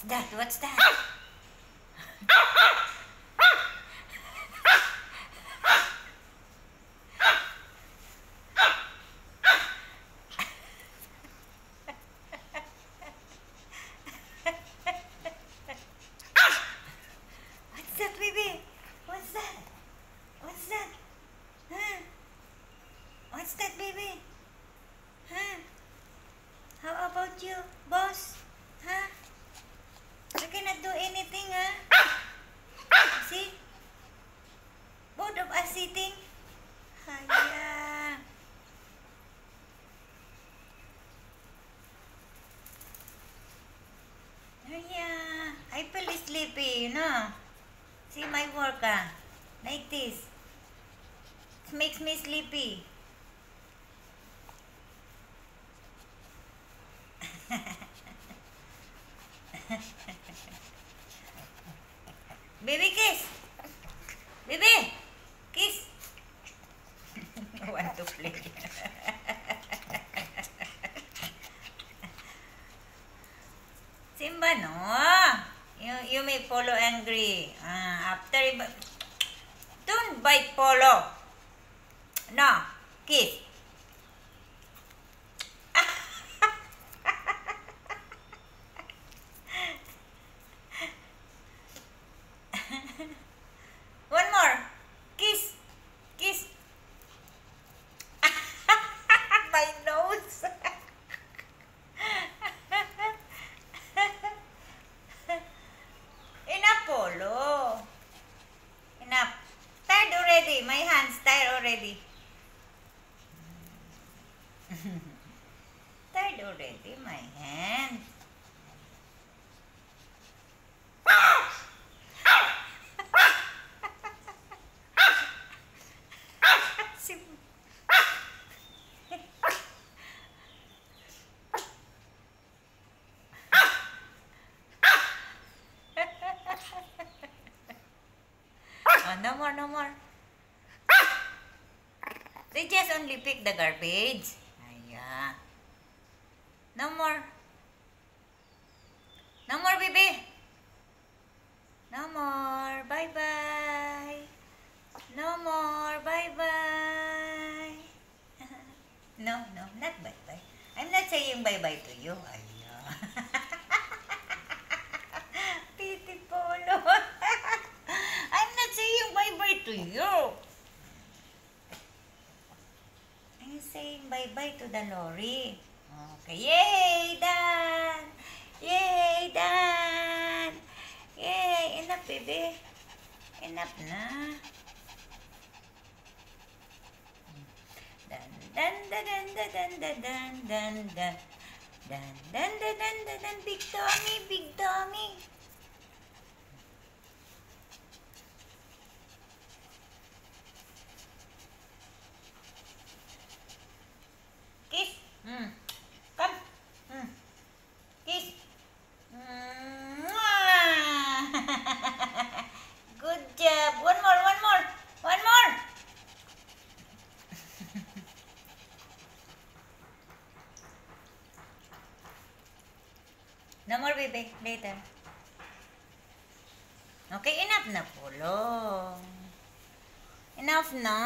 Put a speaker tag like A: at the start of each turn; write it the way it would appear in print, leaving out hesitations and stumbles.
A: that? What's that? What's that, baby? What's that? What's that? Huh? What's that, baby? Huh? How about you, boss? Huh? You cannot do anything, huh? See? Both of us sitting. Haya. Haya. I feel sleepy, you know. See my work, like this. It makes me sleepy. Baby kiss. Baby kiss. Want to play. Simba, no. You may Polo angry. After don't bite Polo. No, kiss. One more. Kiss. Kiss. My nose. Enough, Polo. Enough. Tired already. My hands tired already. Tired already, my hand. Oh, no more, no more. They just only pick the garbage. Aya. No more. No more, baby. No more. Bye-bye. No more. Bye-bye. No, no, not bye-bye. I'm not saying bye-bye to you. Aya. Titi Polo. I'm not saying bye-bye to you. I'm saying bye-bye to the lorry. Okay. Yay! Done! Yay! Done! Yay! Enough, baby. Enough na. Dan dan dan dan dan dan dan dan dan dan dan dan dan dan big tummy, big tummy. Kiss. Come. Kiss. Good job. One more, one more, one more. No more, baby. Later. Okay, enough na, Polo. Enough na.